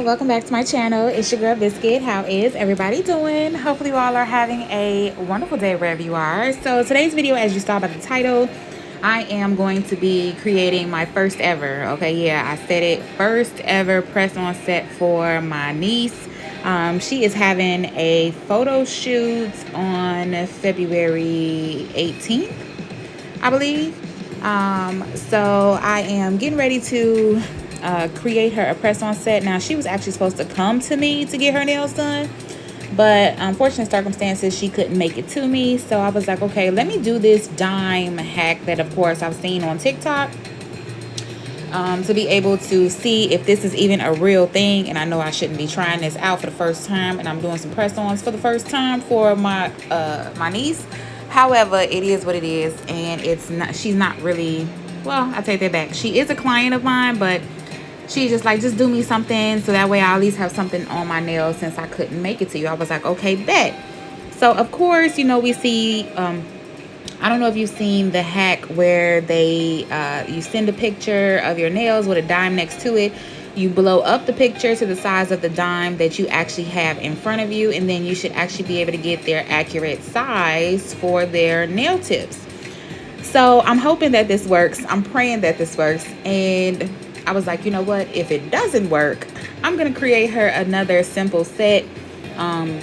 Welcome back to my channel. It's your girl Biscuit. How is everybody doing? Hopefully you all are having a wonderful day wherever you are. So today's video, as you saw by the title, I am going to be creating my first ever, okay, yeah, I said it, first ever press on set for my niece. She is having a photo shoot on February 18th, I believe. So I am getting ready to create her a press-on set. Now, she was actually supposed to come to me to get her nails done, but unfortunate circumstances, she couldn't make it to me. So I was like, okay, let me do this dime hack that, of course, I've seen on TikTok, to be able to see if this is even a real thing. And I know I shouldn't be trying this out for the first time, and I'm doing some press-ons for the first time for my my niece. However, it is what it is, and it's not, she's not really, well, I take that back, she is a client of mine, but she's just like, just do me something so that way I at least have something on my nails since I couldn't make it to you. I was like, okay, bet. So of course, you know, we see I don't know if you've seen the hack where they you send a picture of your nails with a dime next to it. You blow up the picture to the size of the dime that you actually have in front of you, and then you should actually be able to get their accurate size for their nail tips. So I'm hoping that this works. I'm praying that this works. And I was like, you know what? If it doesn't work, I'm going to create her another simple set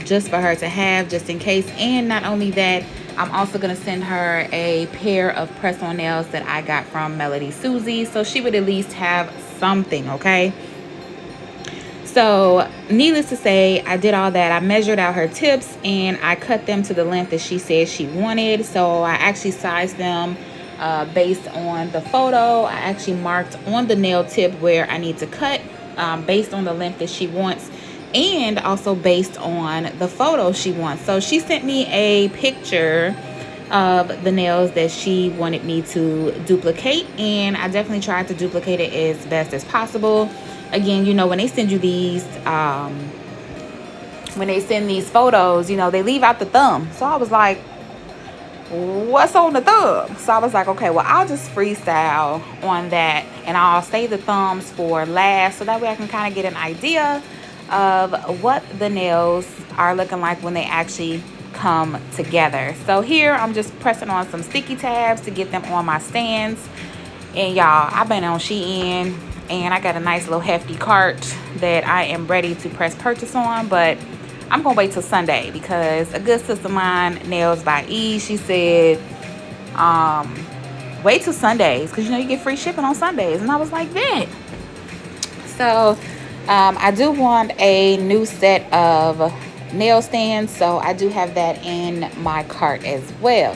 just for her to have, just in case. And not only that, I'm also going to send her a pair of press-on nails that I got from Melody Susie, so she would at least have something, okay? So needless to say, I did all that. I measured out her tips and I cut them to the length that she said she wanted. So I actually sized them based on the photo. I actually marked on the nail tip where I need to cut based on the length that she wants, and also based on the photo she wants. So she sent me a picture of the nails that she wanted me to duplicate, and I definitely tried to duplicate it as best as possible. Again, you know, when they send you these photos, you know, they leave out the thumb. So I was like, what's on the thumb? So I was like, okay, well, I'll just freestyle on that, and I'll save the thumbs for last, so that way I can kind of get an idea of what the nails are looking like when they actually come together. So here I'm just pressing on some sticky tabs to get them on my stands. And y'all, I've been on Shein, and I got a nice little hefty cart that I am ready to press purchase on, but I'm gonna wait till Sunday because a good sister of mine, Nails by E, she said wait till Sundays because, you know, you get free shipping on Sundays. And I was like, bet. So I do want a new set of nail stands, so I do have that in my cart as well.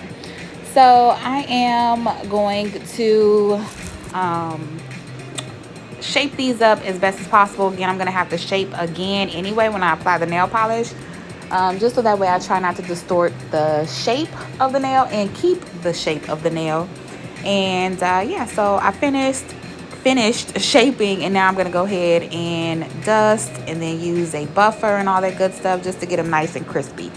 So I am going to shape these up as best as possible. Again, I'm going to have to shape again anyway when I apply the nail polish, just so that way I try not to distort the shape of the nail and keep the shape of the nail. And yeah, so I finished shaping, and now I'm going to go ahead and dust and then use a buffer and all that good stuff just to get them nice and crispy.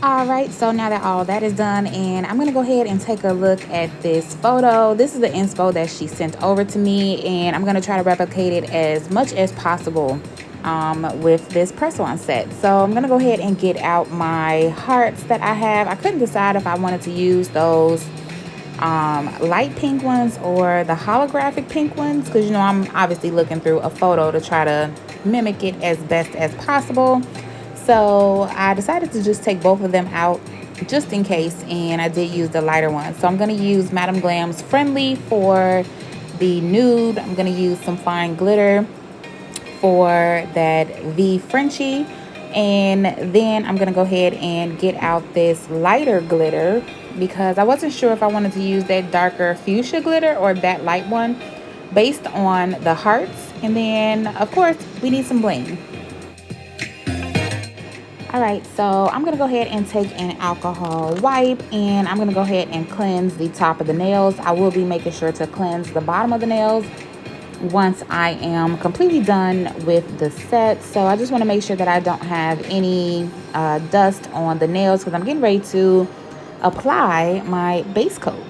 All right, so now that all that is done, and I'm gonna go ahead and take a look at this photo. This is the inspo that she sent over to me, and I'm gonna try to replicate it as much as possible with this press-on set. So I'm gonna go ahead and get out my hearts that I have. I couldn't decide if I wanted to use those light pink ones or the holographic pink ones, because you know I'm obviously looking through a photo to try to mimic it as best as possible. So I decided to just take both of them out just in case, and I did use the lighter one. So I'm going to use Madame Glam's Friendly for the nude. I'm going to use some fine glitter for that V Frenchie, and then I'm going to go ahead and get out this lighter glitter because I wasn't sure if I wanted to use that darker fuchsia glitter or that light one based on the hearts. And then of course we need some bling. All right, so I'm gonna go ahead and take an alcohol wipe, and I'm gonna go ahead and cleanse the top of the nails. I will be making sure to cleanse the bottom of the nails once I am completely done with the set. So I just want to make sure that I don't have any dust on the nails because I'm getting ready to apply my base coat.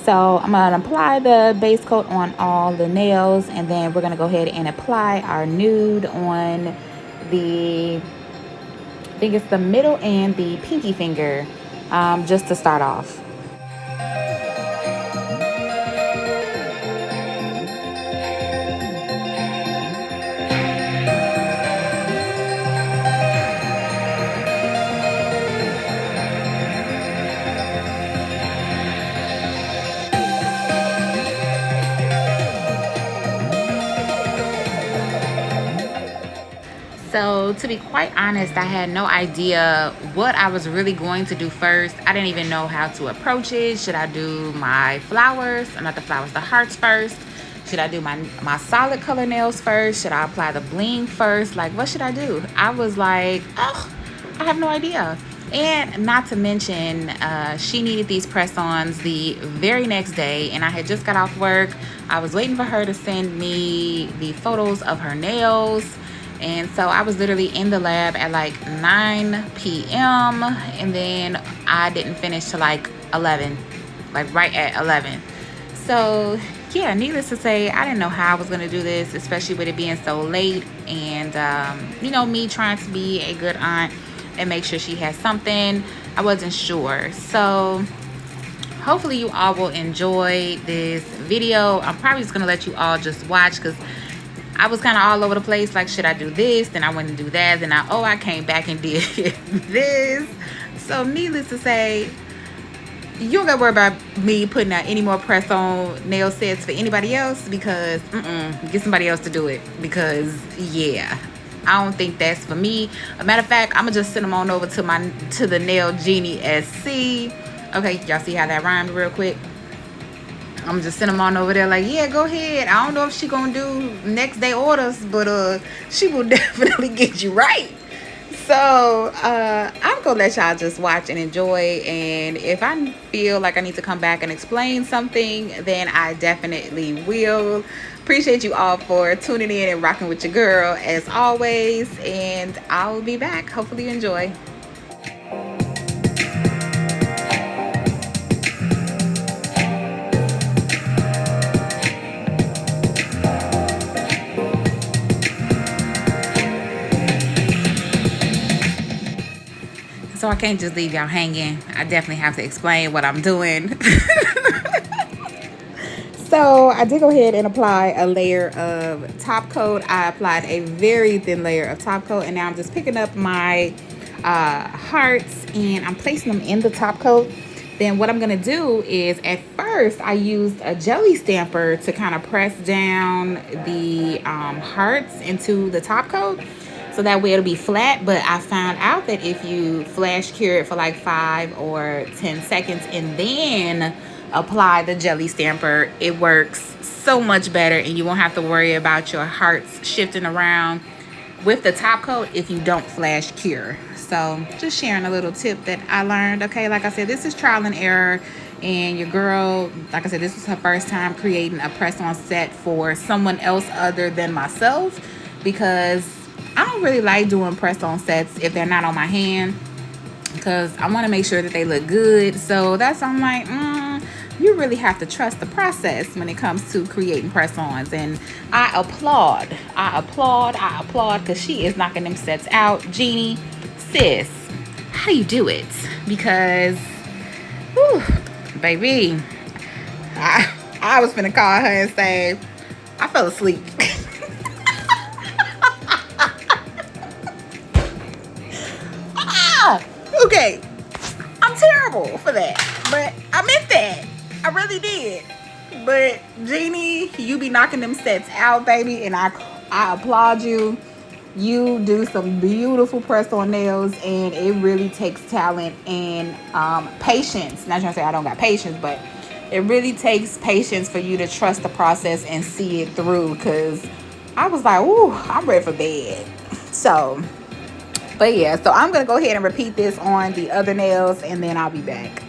So I'm gonna apply the base coat on all the nails, and then we're gonna go ahead and apply our nude on the, I think it's the middle and the pinky finger, just to start off. So to be quite honest, I had no idea what I was really going to do first. I didn't even know how to approach it. Should I do my flowers, or not the flowers, the hearts first? Should I do my solid color nails first? Should I apply the bling first? Like, what should I do? I was like, oh, I have no idea. And not to mention, she needed these press-ons the very next day, and I had just got off work. I was waiting for her to send me the photos of her nails. And so I was literally in the lab at like 9 p.m. and then I didn't finish till like 11, like right at 11. So yeah, needless to say, I didn't know how I was going to do this, especially with it being so late. And, you know, me trying to be a good aunt and make sure she has something, I wasn't sure. So hopefully you all will enjoy this video. I'm probably just going to let you all just watch because I was kind of all over the place. Like, should I do this? Then I went and do that. Then I came back and did this. So needless to say, you don't gotta worry about me putting out any more press on nail sets for anybody else, because get somebody else to do it, because yeah, I don't think that's for me. A matter of fact, I'm gonna just send them on over to the Nail Genie SC. Okay, y'all see how that rhymed real quick? I'm just send them on over there like, yeah, go ahead. I don't know if she gonna do next day orders, but she will definitely get you right. So I'm gonna let y'all just watch and enjoy, and if I feel like I need to come back and explain something, then I definitely will. Appreciate you all for tuning in and rocking with your girl as always, and I'll be back. Hopefully you enjoy. So I can't just leave y'all hanging. I definitely have to explain what I'm doing. So I did go ahead and apply a layer of top coat. I applied a very thin layer of top coat, and now I'm just picking up my hearts and I'm placing them in the top coat. Then what I'm gonna do is, at first I used a jelly stamper to kind of press down the hearts into the top coat, so that way it'll be flat. But I found out that if you flash cure it for like 5 or 10 seconds and then apply the jelly stamper, it works so much better, and you won't have to worry about your hearts shifting around with the top coat if you don't flash cure. So just sharing a little tip that I learned. Okay, like I said, this is trial and error, and your girl, like I said, this was her first time creating a press-on set for someone else other than myself, because I don't really like doing press-on sets if they're not on my hand. because I want to make sure that they look good. So that's why I'm like, you really have to trust the process when it comes to creating press-ons. And I applaud, because she is knocking them sets out. Jeannie, sis, how do you do it? Because, whew, baby, I was finna call her and say, I fell asleep. Okay, I'm terrible for that, but I meant that. I really did. But Jeannie, you be knocking them sets out, baby, and I applaud you. You do some beautiful press-on nails, and it really takes talent and patience. Not trying to say I don't got patience, but it really takes patience for you to trust the process and see it through. Because I was like, ooh, I'm ready for bed. So, but yeah, so I'm gonna go ahead and repeat this on the other nails, and then I'll be back.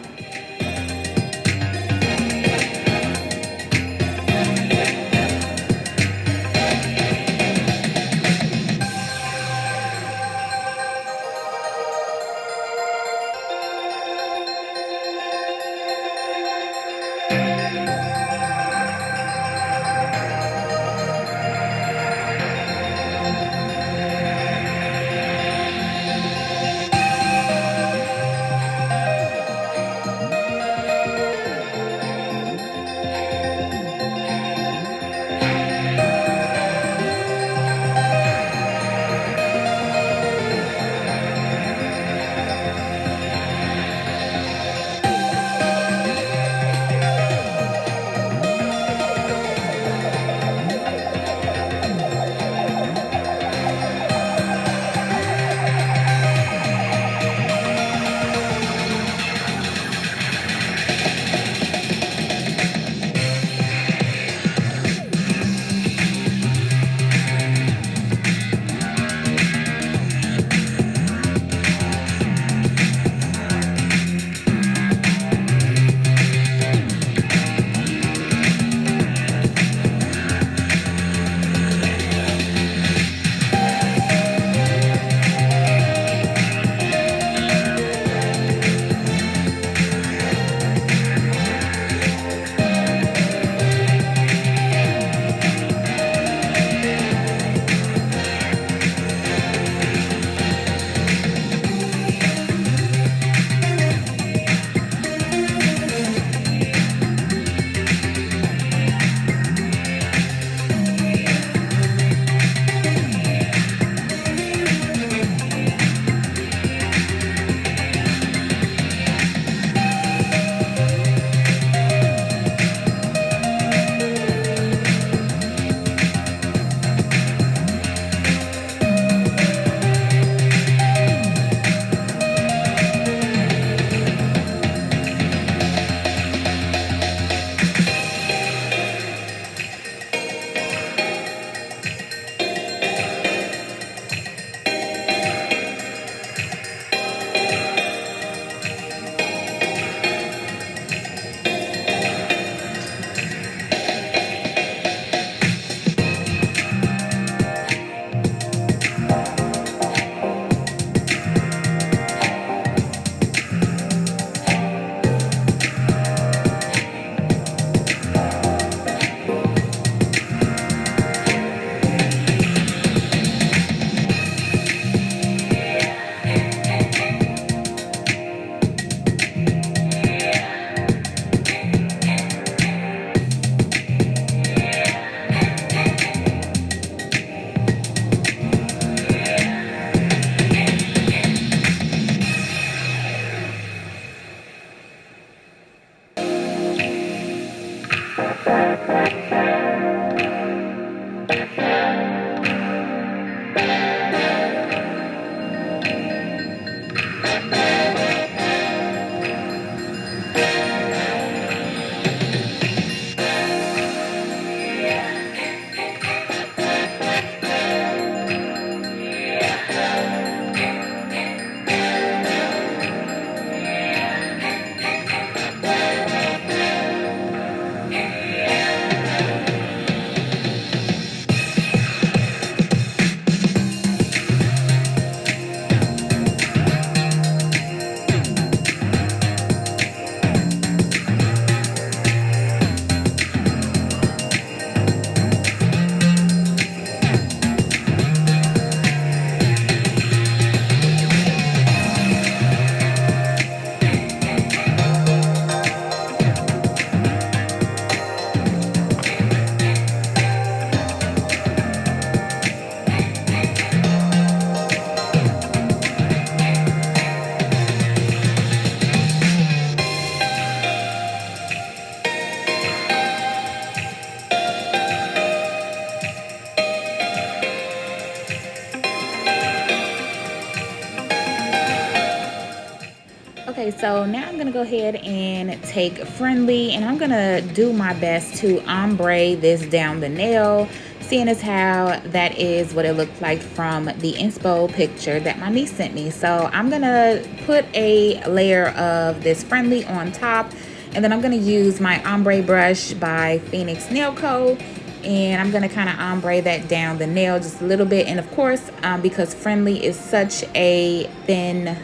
Okay, so now I'm gonna go ahead and take Friendly, and I'm gonna do my best to ombre this down the nail, seeing as how that is what it looked like from the inspo picture that my niece sent me. So I'm gonna put a layer of this Friendly on top, and then I'm gonna use my ombre brush by Phoenix Nail Co. And I'm gonna kind of ombre that down the nail just a little bit. And of course, because Friendly is such a thin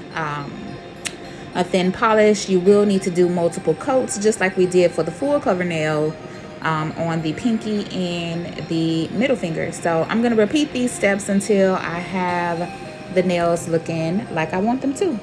polish, you will need to do multiple coats, just like we did for the full cover nail on the pinky and the middle finger. So I'm gonna repeat these steps until I have the nails looking like I want them to.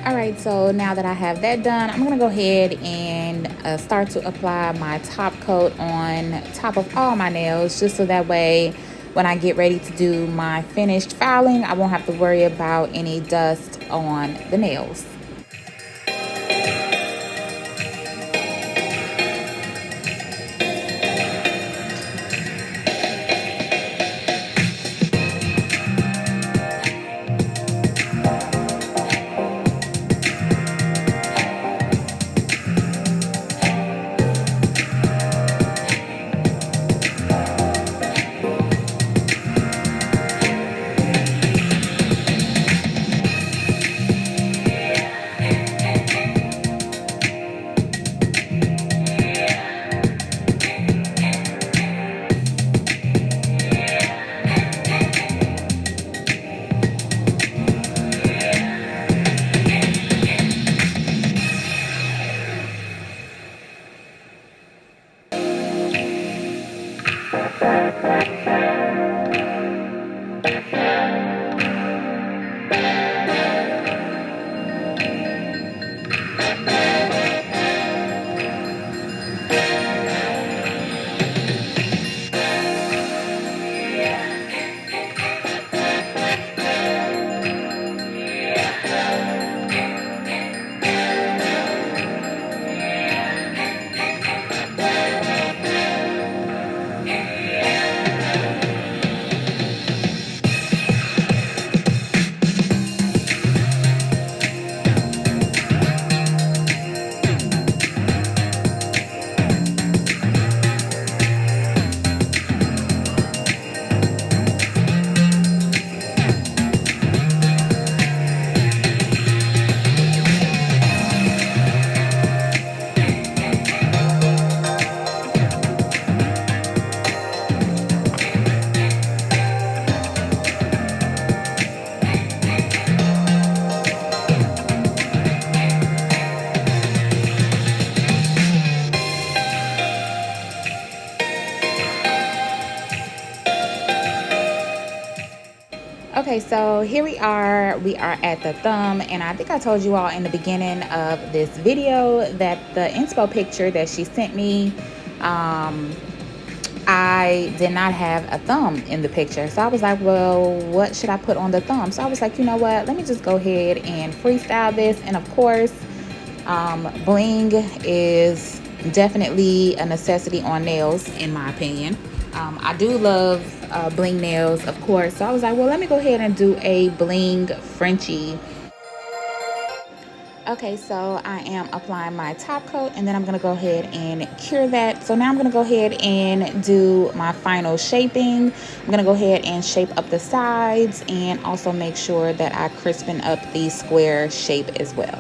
All right, so now that I have that done, I'm gonna go ahead and start to apply my top coat on top of all my nails, just so that way when I get ready to do my finished filing, I won't have to worry about any dust on the nails. Okay, so here we are at the thumb, and I think I told you all in the beginning of this video that the inspo picture that she sent me I did not have a thumb in the picture. So I was like, well, what should I put on the thumb? So I was like, you know what? Let me just go ahead and freestyle this. And of course, bling is definitely a necessity on nails, in my opinion. I do love bling nails, of course. So I was like, well, let me go ahead and do a bling Frenchie. Okay, so I am applying my top coat, and then I'm going to go ahead and cure that. So now I'm going to go ahead and do my final shaping. I'm going to go ahead and shape up the sides and also make sure that I crispen up the square shape as well.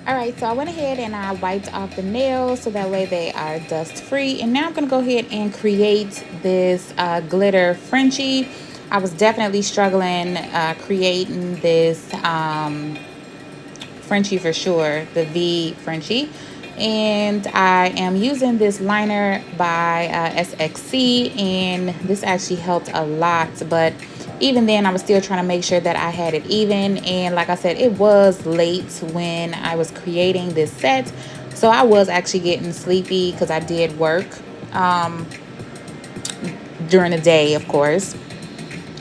Alright, so I went ahead and I wiped off the nails so that way they are dust free. And now I'm going to go ahead and create this glitter Frenchie. I was definitely struggling creating this Frenchie for sure, the V Frenchie. And I am using this liner by SXC, and this actually helped a lot. But even then, I was still trying to make sure that I had it even. And like I said, it was late when I was creating this set, so I was actually getting sleepy because I did work during the day, of course.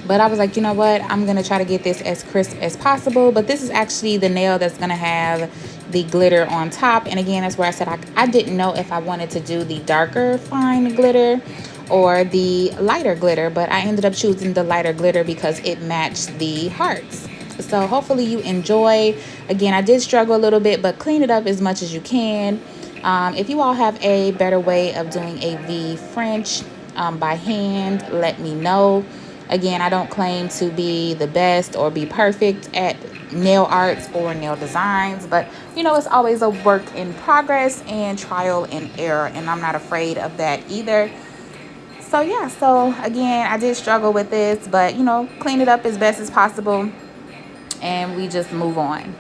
But I was like, you know what? I'm going to try to get this as crisp as possible. But this is actually the nail that's going to have the glitter on top. And again, that's where I said I didn't know if I wanted to do the darker fine glitter or the lighter glitter. But I ended up choosing the lighter glitter because it matched the hearts. So hopefully you enjoy. Again, I did struggle a little bit, but clean it up as much as you can. If you all have a better way of doing a V French by hand, let me know. Again, I don't claim to be the best or be perfect at nail arts or nail designs, but you know, it's always a work in progress and trial and error, and I'm not afraid of that either. So yeah, so again, I did struggle with this, but you know, clean it up as best as possible and we just move on.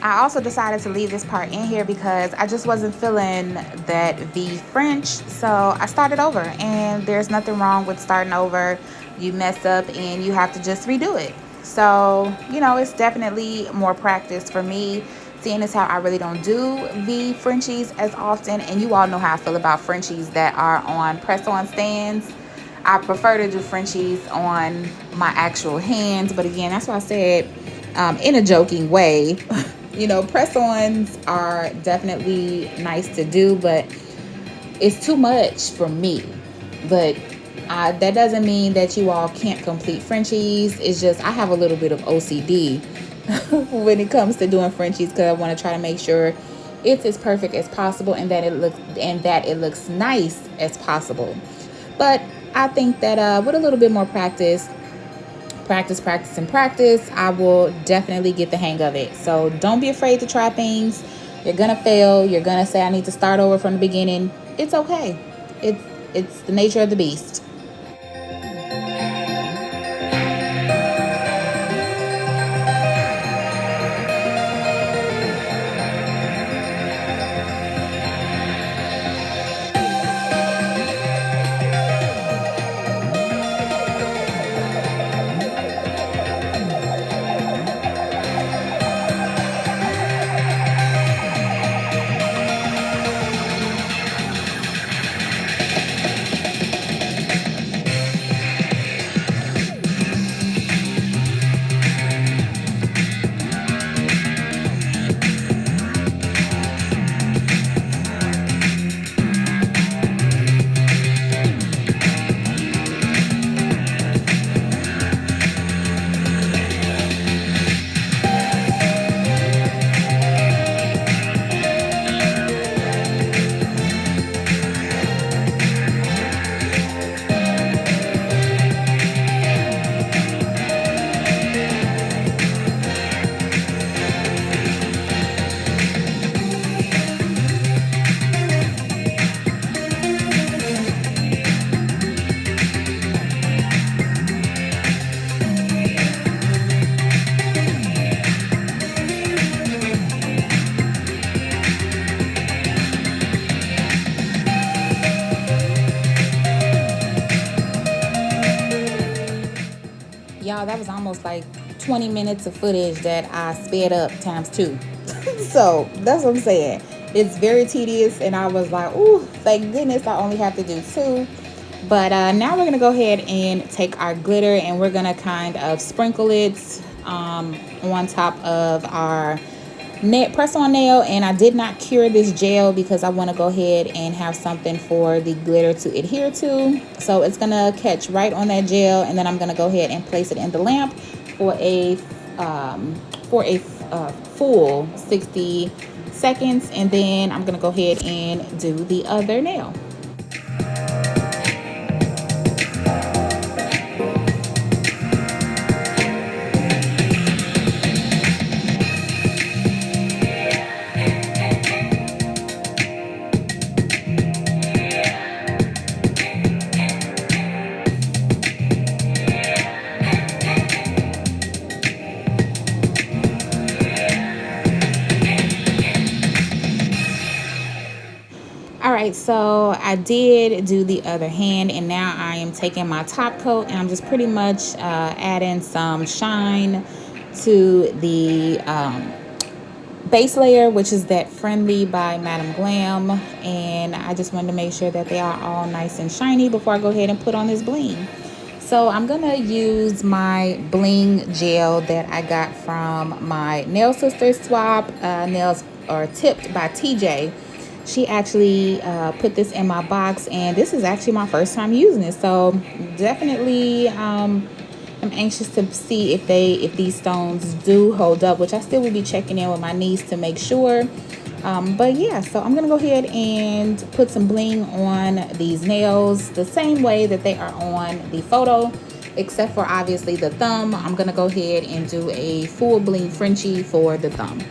I also decided to leave this part in here because I just wasn't feeling that V French. So I started over, and there's nothing wrong with starting over. You mess up and you have to just redo it. So, you know, it's definitely more practice for me, seeing as how I really don't do V Frenchies as often. And you all know how I feel about Frenchies that are on press-on stands. I prefer to do Frenchies on my actual hands, but again, that's why I said in a joking way, you know, press-ons are definitely nice to do, but it's too much for me. But that doesn't mean that you all can't complete Frenchies. It's just I have a little bit of OCD when it comes to doing Frenchies, because I want to try to make sure it's as perfect as possible and that it looks nice as possible. But I think that with a little bit more practice, I will definitely get the hang of it. So don't be afraid to try things. You're gonna fail. You're gonna say I need to start over from the beginning. It's okay. It's the nature of the beast. Y'all, that was almost like 20 minutes of footage that I sped up times two. So that's what I'm saying. It's very tedious, and I was like, ooh, thank goodness I only have to do two. But now we're gonna go ahead and take our glitter, and we're gonna kind of sprinkle it on top of our press-on nail. And I did not cure this gel because I want to go ahead and have something for the glitter to adhere to. So it's gonna catch right on that gel, and then I'm gonna go ahead and place it in the lamp for a full 60 seconds, and then I'm gonna go ahead and do the other nail. All right, so I did do the other hand, and now I am taking my top coat and I'm just pretty much adding some shine to the base layer, which is that Friendly by Madam Glam. And I just wanted to make sure that they are all nice and shiny before I go ahead and put on this bling. So I'm gonna use my bling gel that I got from my Nail Sisters swap. Nails are tipped by TJ. She actually put this in my box, and this is actually my first time using it. So definitely I'm anxious to see if these stones do hold up, which I still will be checking in with my niece to make sure. But yeah, so I'm gonna go ahead and put some bling on these nails the same way that they are on the photo, except for obviously the thumb. I'm gonna go ahead and do a full bling Frenchie for the thumb.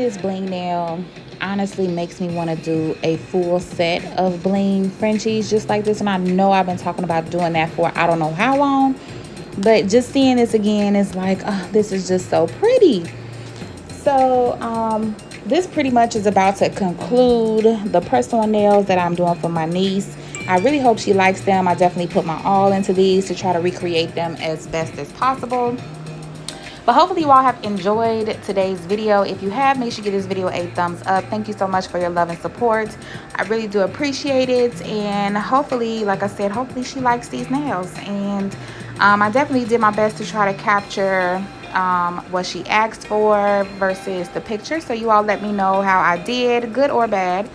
this bling nail honestly makes me want to do a full set of bling Frenchies just like this. And I know I've been talking about doing that for I don't know how long, but just seeing this again is like, oh, this is just so pretty. So this pretty much is about to conclude the press-on nails that I'm doing for my niece. I really hope she likes them. I definitely put my all into these to try to recreate them as best as possible. But hopefully you all have enjoyed today's video. If you have, make sure you give this video a thumbs up. Thank you so much for your love and support. I really do appreciate it. And hopefully, like I said, hopefully she likes these nails. And I definitely did my best to try to capture what she asked for versus the picture. So you all let me know how I did, good or bad.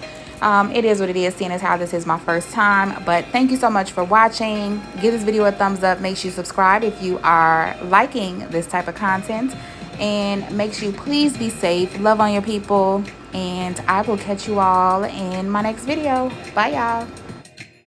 It is what it is, seeing as how this is my first time. But thank you so much for watching. Give this video a thumbs up. Make sure you subscribe if you are liking this type of content. And make sure you please be safe. Love on your people. And I will catch you all in my next video. Bye, y'all.